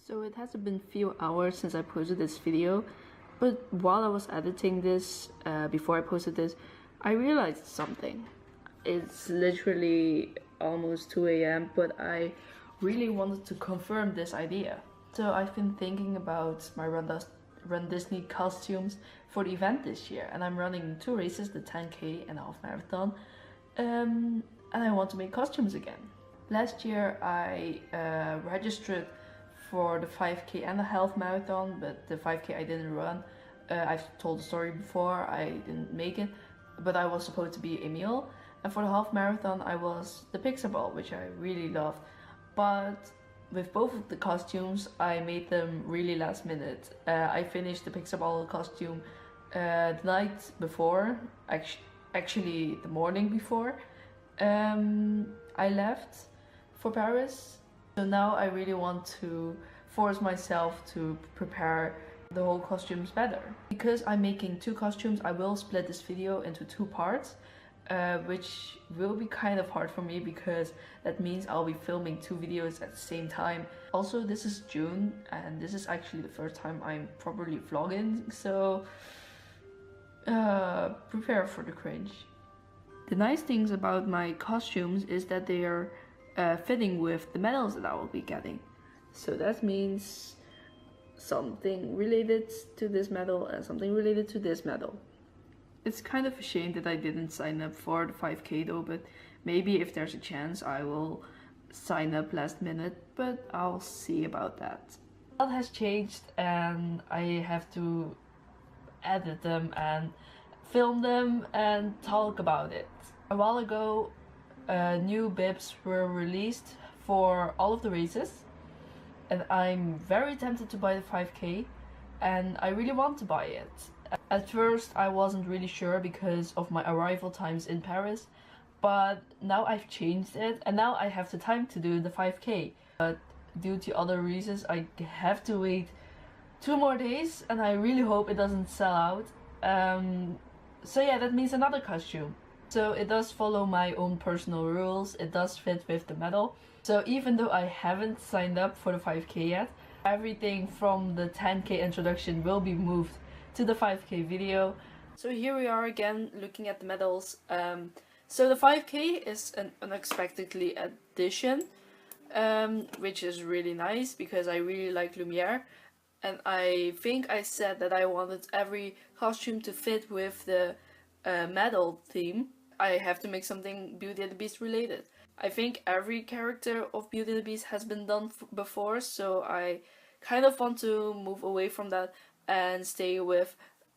So it has been a few hours since I posted this video, but while I was editing this, before I posted this, I realized something. It's literally almost 2 a.m., but I really wanted to confirm this idea. So I've been thinking about my RunDisney costumes for the event this year, and I'm running 2 races, the 10K and half marathon, and I want to make costumes again. Last year I registered for the 5K and the half marathon, but the 5K I didn't run. I've told the story before, I didn't make it, but I was supposed to be Emil. And for the half marathon I was the Pixar Ball, which I really loved. But with both of the costumes I made them really last minute. I finished the Pixar Ball costume the night before, actually the morning before. I left for Paris. So now I really want to force myself to prepare the whole costumes better. Because I'm making 2 costumes, I will split this video into 2 parts, which will be kind of hard for me because that means I'll be filming 2 videos at the same time. Also, this is June and this is actually the first time I'm properly vlogging, so prepare for the cringe. The nice things about my costumes is that they are fitting with the medals that I will be getting. So that means something related to this medal and something related to this medal. It's kind of a shame that I didn't sign up for the 5K though, but maybe if there's a chance I will sign up last minute, but I'll see about that. A lot has changed and I have to edit them and film them and talk about it. A while ago new bibs were released for all of the races, and I'm very tempted to buy the 5K and I really want to buy it. At first I wasn't really sure because of my arrival times in Paris, but now I've changed it and now I have the time to do the 5K. But due to other reasons I have to wait 2 more days and I really hope it doesn't sell out. So yeah, that means another costume. So it does follow my own personal rules, it does fit with the medal. So even though I haven't signed up for the 5K yet, everything from the 10K introduction will be moved to the 5K video. So here we are again looking at the medals. So the 5K is an unexpectedly addition, which is really nice because I really like Lumiere. And I think I said that I wanted every costume to fit with the medal theme. I have to make something Beauty and the Beast related. I think every character of Beauty and the Beast has been done before, so I kind of want to move away from that and stay with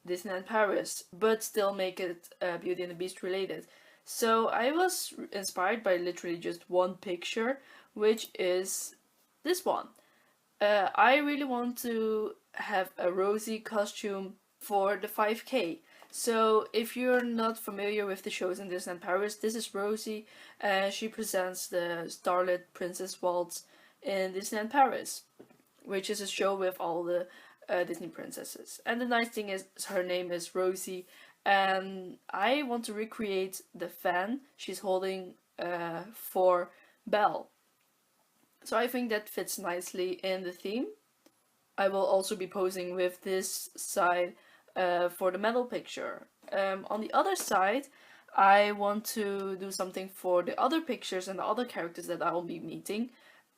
Disneyland Paris, but still make it Beauty and the Beast related. So I was inspired by literally just one picture, which is this one. I really want to have a Rosie costume for the 5K. So if you're not familiar with the shows in Disneyland Paris, this is Rosie. She presents the Starlit Princess Waltz in Disneyland Paris, which is a show with all the Disney princesses. And the nice thing is her name is Rosie, and I want to recreate the fan she's holding for Belle. So I think that fits nicely in the theme. I will also be posing with this side for the medal picture. On the other side, I want to do something for the other pictures and the other characters that I will be meeting.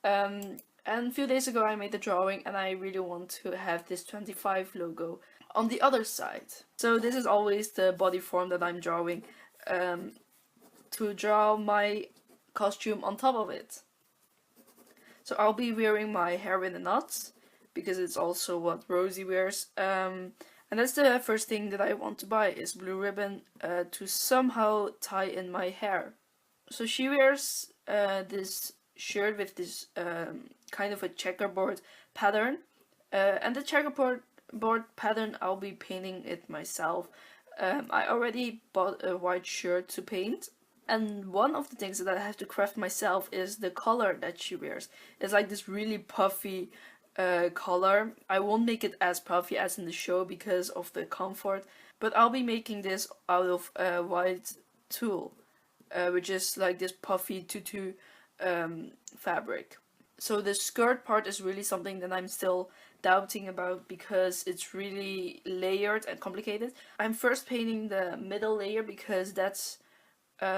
And a few days ago I made the drawing and I really want to have this 25 logo on the other side. So this is always the body form that I'm drawing, to draw my costume on top of it. So I'll be wearing my hair in a knot, because it's also what Rosie wears. And that's the first thing that I want to buy, is blue ribbon to somehow tie in my hair. So she wears this shirt with this kind of a checkerboard pattern. And the checkerboard pattern, I'll be painting it myself. I already bought a white shirt to paint. And one of the things that I have to craft myself is the collar that she wears. It's like this really puffy collar. I won't make it as puffy as in the show because of the comfort, but I'll be making this out of white tulle, which is like this puffy tutu fabric. So the skirt part is really something that I'm still doubting about because it's really layered and complicated. I'm first painting the middle layer because that's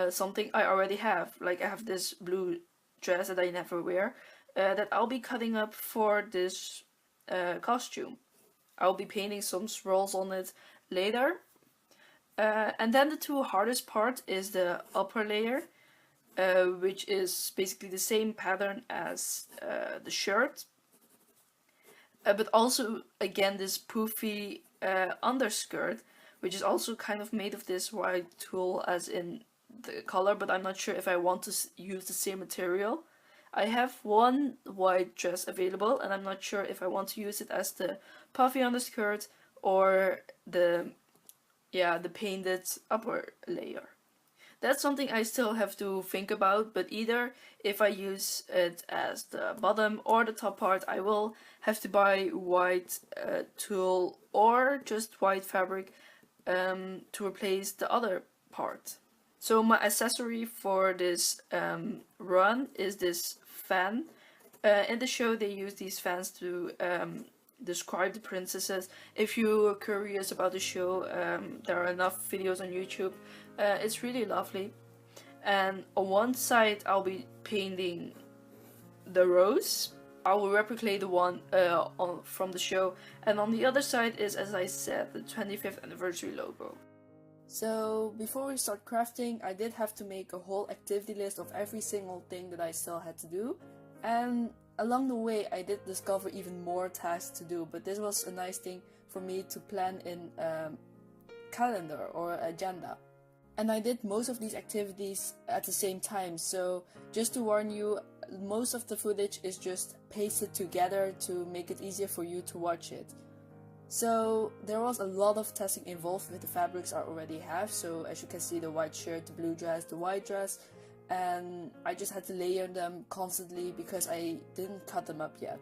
something I already have. Like I have this blue dress that I never wear that I'll be cutting up for this costume. I'll be painting some swirls on it later. And then the two hardest part is the upper layer, which is basically the same pattern as the shirt, but also again this poofy underskirt, which is also kind of made of this white tulle as in the color, but I'm not sure if I want to use the same material. I have one white dress available and I'm not sure if I want to use it as the puffy underskirt or the painted upper layer. That's something I still have to think about, but either if I use it as the bottom or the top part, I will have to buy white tulle or just white fabric to replace the other part. So my accessory for this run is this fan. In the show they use these fans to describe the princesses. If you're curious about the show, there are enough videos on YouTube. It's really lovely. And on one side I'll be painting the rose. I will replicate the one from the show. And on the other side is, as I said, the 25th anniversary logo. So before we start crafting, I did have to make a whole activity list of every single thing that I still had to do. And along the way I did discover even more tasks to do, but this was a nice thing for me to plan in a calendar or agenda. And I did most of these activities at the same time, so just to warn you, most of the footage is just pasted together to make it easier for you to watch it. So there was a lot of testing involved with the fabrics I already have, so as you can see, the white shirt, the blue dress, the white dress, and I just had to layer them constantly because I didn't cut them up yet.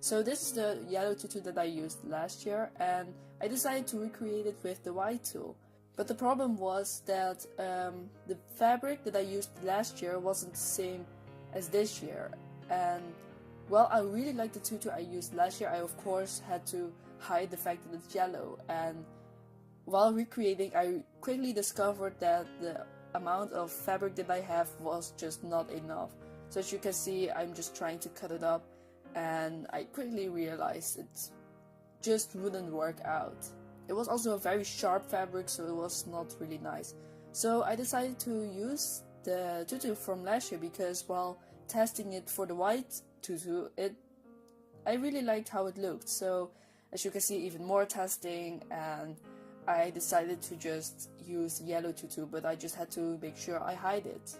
So this is the yellow tutu that I used last year, and I decided to recreate it with the white tulle. But the problem was that the fabric that I used last year wasn't the same as this year. And while I really liked the tutu I used last year, I of course had to hide the fact that it's yellow. And while recreating, I quickly discovered that the amount of fabric that I have was just not enough. So as you can see, I'm just trying to cut it up, and I quickly realized it just wouldn't work out. It was also a very sharp fabric, so it was not really nice. So I decided to use the tutu from last year because while testing it for the white tutu, I really liked how it looked. So as you can see, even more testing, and I decided to just use the yellow tutu, but I just had to make sure I hide it.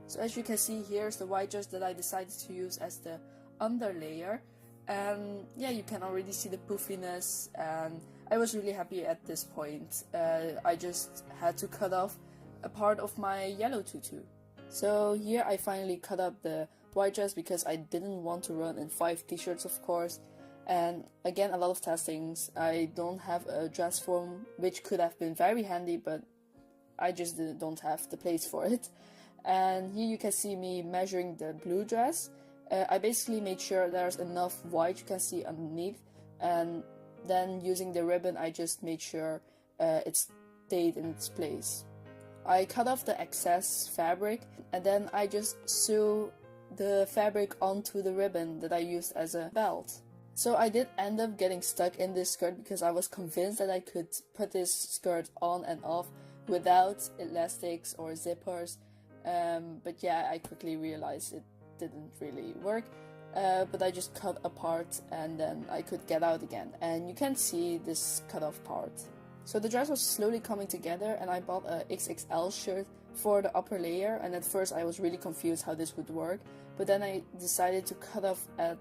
So as you can see, here's the white dress that I decided to use as the under layer. And yeah, you can already see the poofiness, and I was really happy at this point. I just had to cut off a part of my yellow tutu. So here I finally cut up the white dress because I didn't want to run in 5 t-shirts, of course. And again, a lot of testings. I don't have a dress form, which could have been very handy, but I just don't have the place for it. And here you can see me measuring the blue dress. I basically made sure there's enough white you can see underneath, and then using the ribbon I just made sure it stayed in its place. I cut off the excess fabric, and then I just sew the fabric onto the ribbon that I used as a belt. So I did end up getting stuck in this skirt because I was convinced that I could put this skirt on and off without elastics or zippers, but yeah, I quickly realized it didn't really work, but I just cut a part and then I could get out again, and you can see this cut off part. So the dress was slowly coming together, and I bought a XXL shirt for the upper layer, and at first I was really confused how this would work, but then I decided to cut off at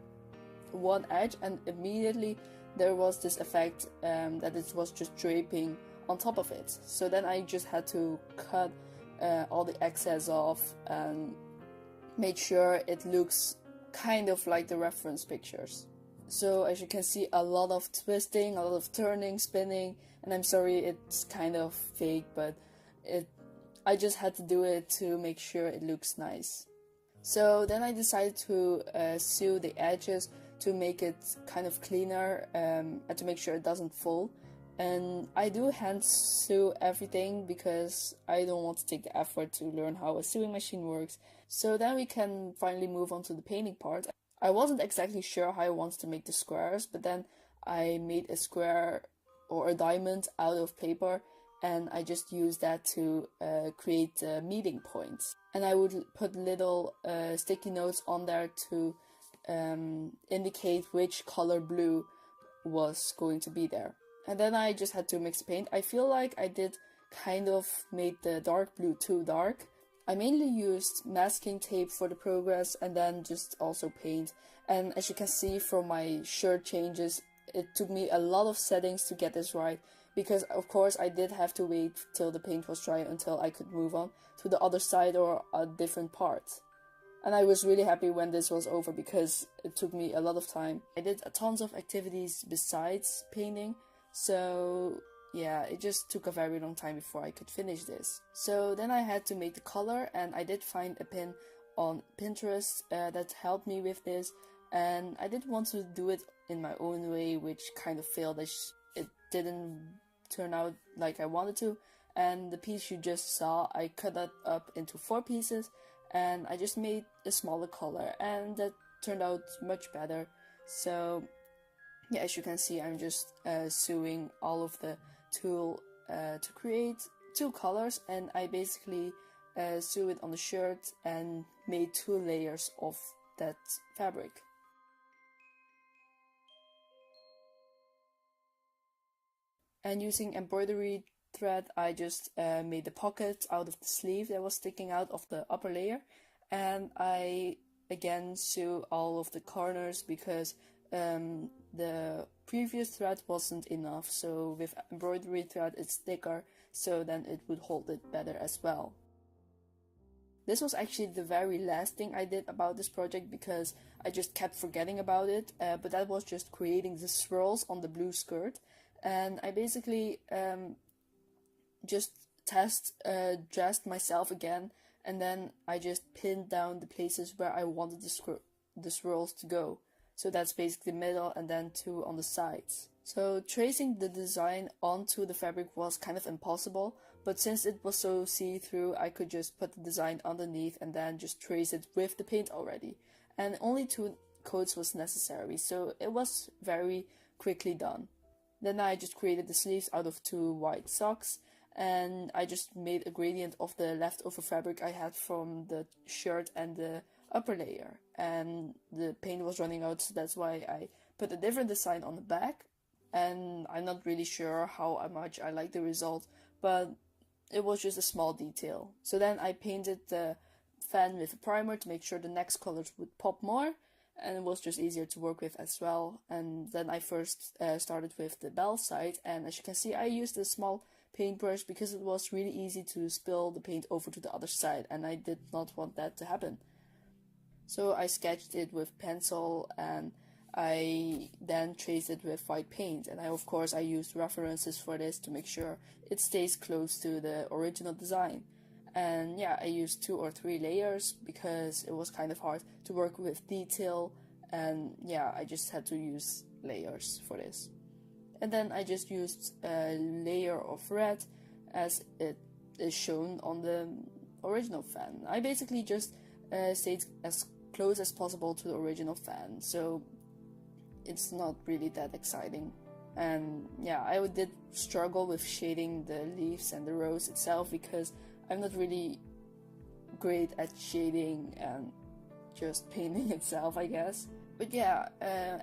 one edge, and immediately there was this effect that it was just draping on top of it. So then I just had to cut all the excess off and made sure it looks kind of like the reference pictures. So as you can see, a lot of twisting, a lot of turning, spinning, and I'm sorry it's kind of fake, but I just had to do it to make sure it looks nice. So then I decided to sew the edges to make it kind of cleaner and to make sure it doesn't fall. And I do hand sew everything because I don't want to take the effort to learn how a sewing machine works. So then we can finally move on to the painting part. I wasn't exactly sure how I wanted to make the squares, but then I made a square or a diamond out of paper, and I just used that to create meeting points. And I would put little sticky notes on there to indicate which color blue was going to be there. And then I just had to mix paint. I feel like I did kind of made the dark blue too dark. I mainly used masking tape for the progress and then just also paint. And as you can see from my shirt changes, it took me a lot of settings to get this right, because of course I did have to wait till the paint was dry until I could move on to the other side or a different part. And I was really happy when this was over because it took me a lot of time. I did tons of activities besides painting, so yeah, it just took a very long time before I could finish this. So then I had to make the color, and I did find a pin on Pinterest that helped me with this, and I did want to do it in my own way, which kind of failed as it didn't turn out like I wanted to. And the piece you just saw, I cut that up into 4 pieces, and I just made a smaller color, and that turned out much better. So yeah, as you can see, I'm just sewing all of the tulle to create 2 colors, and I basically sew it on the shirt and made 2 layers of that fabric. And using embroidery thread, I just made the pocket out of the sleeve that was sticking out of the upper layer, and I again sew all of the corners because the previous thread wasn't enough. So with embroidery thread it's thicker, so then it would hold it better as well. This was actually the very last thing I did about this project because I just kept forgetting about it, but that was just creating the swirls on the blue skirt. And I basically just dressed myself again, and then I just pinned down the places where I wanted the swirls to go. So that's basically the middle and then 2 on the sides. So tracing the design onto the fabric was kind of impossible, but since it was so see-through, I could just put the design underneath and then just trace it with the paint already. And only 2 coats was necessary, so it was very quickly done. Then I just created the sleeves out of 2 white socks, and I just made a gradient of the leftover fabric I had from the shirt and the upper layer. And the paint was running out, so that's why I put a different design on the back. And I'm not really sure how much I like the result, but it was just a small detail. So then I painted the fan with a primer to make sure the next colors would pop more, and it was just easier to work with as well. And then I first started with the bell side, and as you can see, I used a small paintbrush because it was really easy to spill the paint over to the other side, and I did not want that to happen. So I sketched it with pencil, and I then traced it with white paint, and of course I used references for this to make sure it stays close to the original design. And yeah, I used 2 or 3 layers because it was kind of hard to work with detail, and yeah, I just had to use layers for this. And then I just used a layer of red as it is shown on the original fan. I basically just stayed as close as possible to the original fan, so it's not really that exciting. And yeah, I did struggle with shading the leaves and the rose itself because I'm not really great at shading and just painting itself, I guess. But yeah,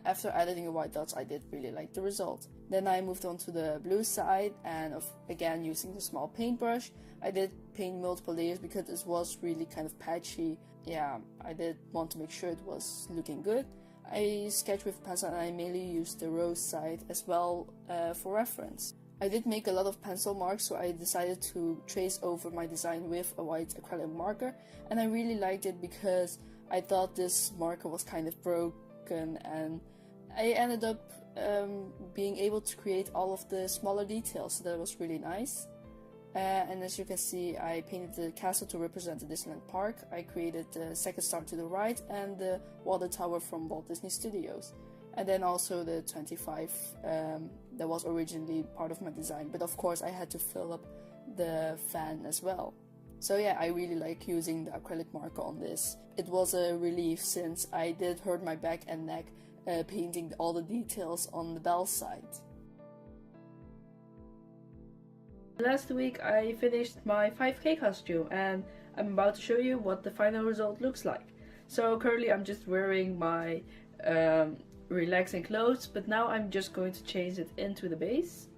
after editing the white dots, I did really like the result. Then I moved on to the blue side, and again using the small paintbrush, I did paint multiple layers because it was really kind of patchy. Yeah, I did want to make sure it was looking good. I sketched with pencil, and I mainly used the rose side as well for reference. I did make a lot of pencil marks, so I decided to trace over my design with a white acrylic marker, and I really liked it because I thought this marker was kind of broken, and I ended up being able to create all of the smaller details, so that was really nice. And as you can see, I painted the castle to represent the Disneyland Park. I created the second star to the right and the water tower from Walt Disney Studios. And then also the 25 that was originally part of my design. But of course I had to fill up the fan as well. So yeah, I really like using the acrylic marker on this. It was a relief since I did hurt my back and neck painting all the details on the bell side. Last week I finished my 5K costume and I'm about to show you what the final result looks like. So currently I'm just wearing my relaxing clothes, but now I'm just going to change it into the base.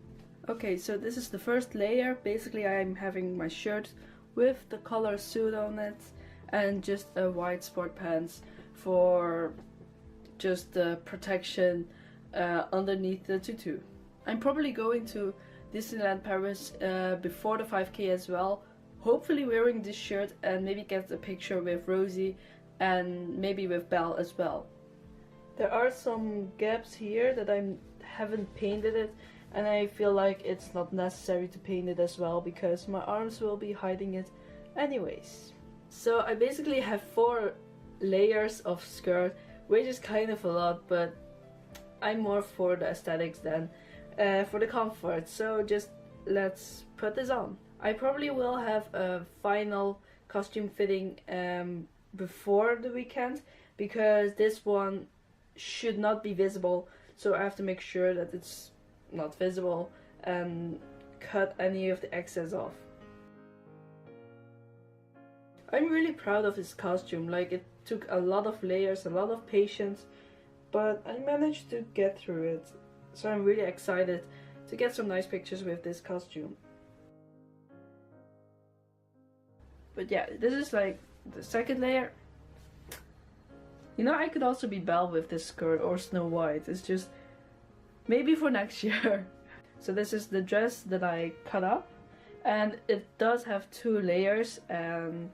Okay, so this is the first layer. Basically I'm having my shirt with the color suit on it and just a white sport pants for just the protection underneath the tutu. I'm probably going to Disneyland Paris before the 5K as well, hopefully wearing this shirt and maybe get a picture with Rosie and maybe with Belle as well. There are some gaps here that I haven't painted it, and I feel like it's not necessary to paint it as well because my arms will be hiding it anyways. So I basically have 4 layers of skirt, which is kind of a lot, but I'm more for the aesthetics than for the comfort, so just let's put this on. I probably will have a final costume fitting before the weekend because this one should not be visible, so I have to make sure that it's not visible and cut any of the excess off. I'm really proud of this costume, like it took a lot of layers, a lot of patience, but I managed to get through it. So I'm really excited to get some nice pictures with this costume. But yeah, this is like the second layer. You know, I could also be Belle with this skirt or Snow White. It's just maybe for next year. So this is the dress that I cut up, and it does have 2 layers, and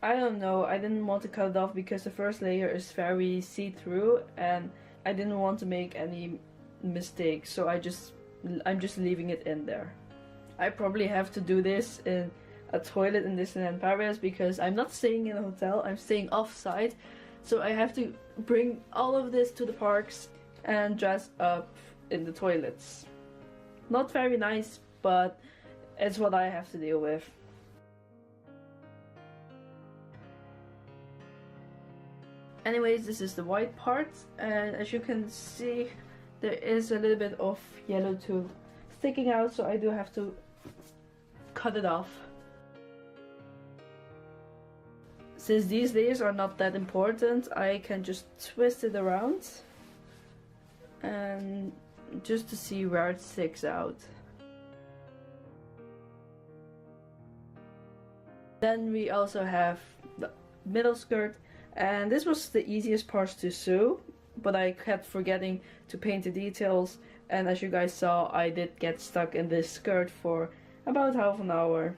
I don't know, I didn't want to cut it off because the first layer is very see-through and I didn't want to make any mistake, so I'm just leaving it in there. I probably have to do this in a toilet in Disneyland Paris because I'm not staying in a hotel, I'm staying off-site, so I have to bring all of this to the parks and dress up in the toilets. Not very nice, but it's what I have to deal with. Anyways, this is the white part, and as you can see there is a little bit of yellow too sticking out, so I do have to cut it off. Since these layers are not that important, I can just twist it around and just to see where it sticks out. Then we also have the middle skirt, and this was the easiest part to sew, but I kept forgetting to paint the details, and as you guys saw, I did get stuck in this skirt for about half an hour.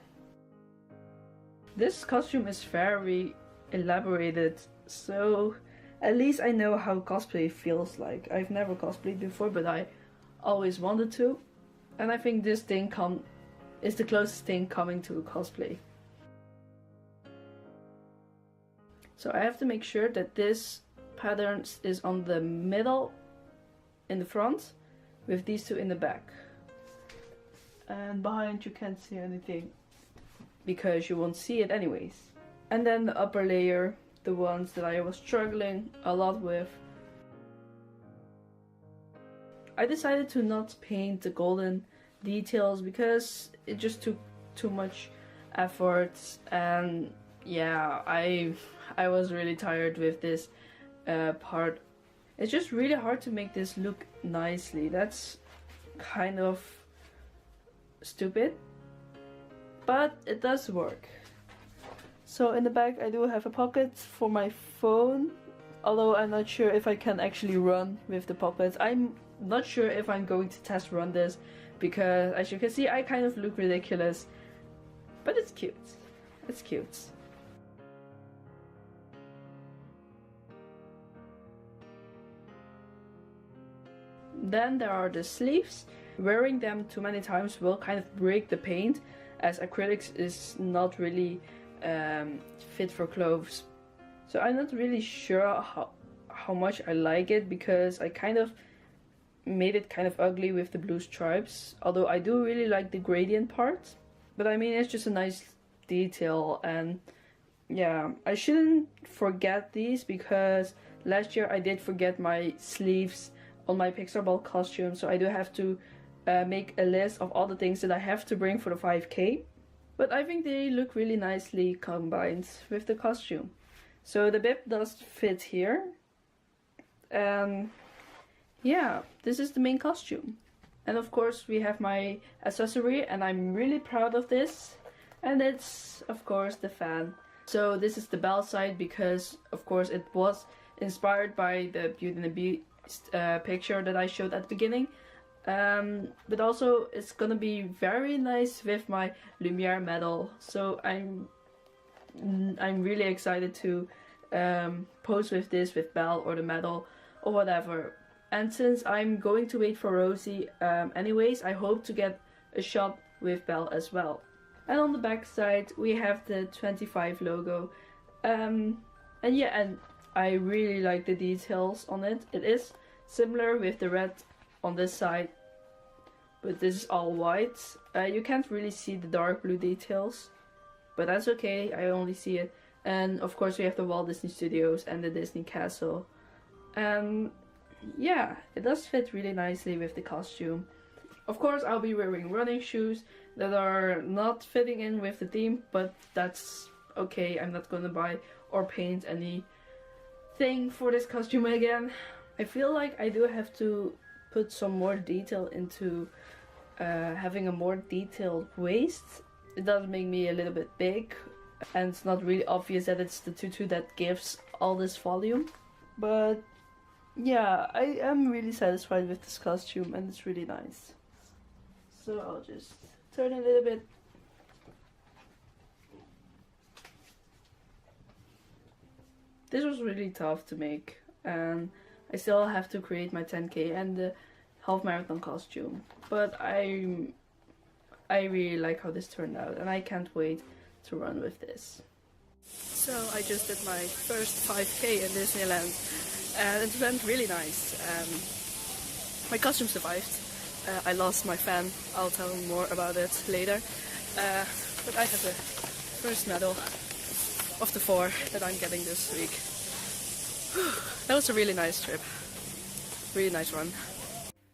This costume is very elaborated, so at least I know how cosplay feels like. I've never cosplayed before, but I always wanted to, and I think this thing is the closest thing coming to cosplay. So I have to make sure that this pattern is on the middle in the front with these 2 in the back, and behind you can't see anything because you won't see it anyways. And then the upper layer, the ones that I was struggling a lot with, I decided to not paint the golden details because it just took too much effort, and yeah, I was really tired with this part. It's just really hard to make this look nicely. That's kind of stupid, but it does work. So in the back I do have a pocket for my phone, although I'm not sure if I can actually run with the pocket. I'm not sure if I'm going to test run this because as you can see I kind of look ridiculous, but it's cute. It's cute. Then there are the sleeves. Wearing them too many times will kind of break the paint, as acrylics is not really fit for clothes. So I'm not really sure how much I like it, because I kind of made it kind of ugly with the blue stripes, although I do really like the gradient part. But I mean, it's just a nice detail, and yeah, I shouldn't forget these, because last year I did forget my sleeves on my Pixar Ball costume, so I do have to make a list of all the things that I have to bring for the 5K. But I think they look really nicely combined with the costume. So the bib does fit here. And yeah, this is the main costume. And of course we have my accessory, and I'm really proud of this. And it's of course the fan. So this is the Belle side, because of course it was inspired by the Beauty and the Beast picture that I showed at the beginning. But also it's gonna be very nice with my Lumiere medal. So I'm really excited to pose with this, with Belle or the medal or whatever. And since I'm going to wait for Rosie anyways, I hope to get a shot with Belle as well. And on the back side we have the 25 logo. And yeah, and I really like the details on it. It is similar with the red on this side, but this is all white. You can't really see the dark blue details, but that's okay, I only see it. And of course we have the Walt Disney Studios and the Disney Castle. Yeah, it does fit really nicely with the costume. Of course I'll be wearing running shoes that are not fitting in with the theme, but that's okay. I'm not gonna buy or paint anything for this costume again. I feel like I do have to put some more detail into having a more detailed waist. It does make me a little bit big, and it's not really obvious that it's the tutu that gives all this volume. But yeah, I am really satisfied with this costume, and it's really nice. So I'll just turn a little bit. This was really tough to make, and I still have to create my 10K and the half marathon costume. But I really like how this turned out, and I can't wait to run with this. So I just did my first 5K in Disneyland, and it went really nice. My costume survived. I lost my fan. I'll tell more about it later. But I have the first medal of the 4 that I'm getting this week. That was a really nice trip. Really nice run.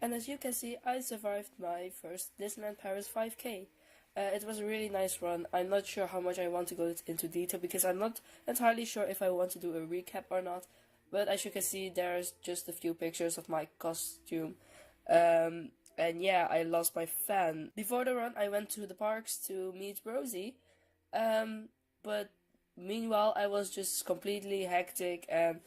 And as you can see, I survived my first Disneyland Paris 5K. It was a really nice run. I'm not sure how much I want to go into detail, because I'm not entirely sure if I want to do a recap or not. But as you can see, there's just a few pictures of my costume. And yeah, I lost my fan. Before the run, I went to the parks to meet Rosie. But meanwhile, I was just completely hectic and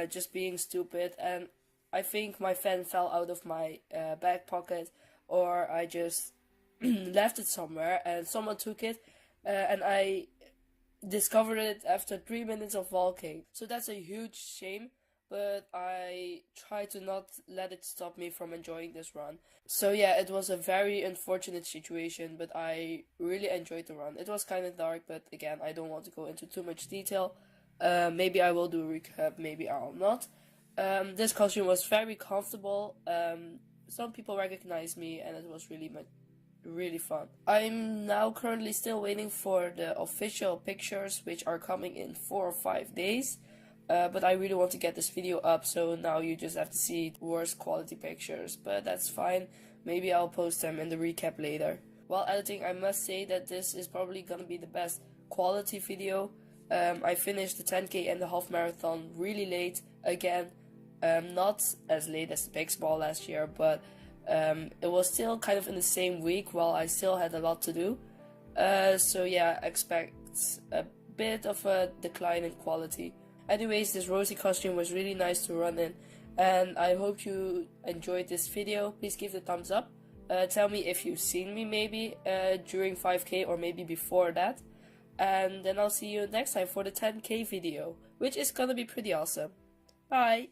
just being stupid. And I think my fan fell out of my back pocket, or I just left it somewhere and someone took it. And I discovered it after 3 minutes of walking. So that's a huge shame. But I try to not let it stop me from enjoying this run. So yeah, it was a very unfortunate situation, but I really enjoyed the run. It was kind of dark, but again, I don't want to go into too much detail. Maybe I will do a recap, maybe I'll not. This costume was very comfortable. Some people recognized me, and it was really fun. I'm now currently still waiting for the official pictures, which are coming in 4 or 5 days. But I really want to get this video up, so now you just have to see worse quality pictures, but that's fine. Maybe I'll post them in the recap later. While editing, I must say that this is probably gonna be the best quality video. I finished the 10K and the half marathon really late again. Not as late as the Pixar Ball last year, but it was still kind of in the same week while I still had a lot to do. So yeah, expect a bit of a decline in quality. Anyways, this Rosie costume was really nice to run in, and I hope you enjoyed this video. Please give it a thumbs up. Tell me if you've seen me maybe during 5K or maybe before that. And then I'll see you next time for the 10K video, which is gonna be pretty awesome. Bye!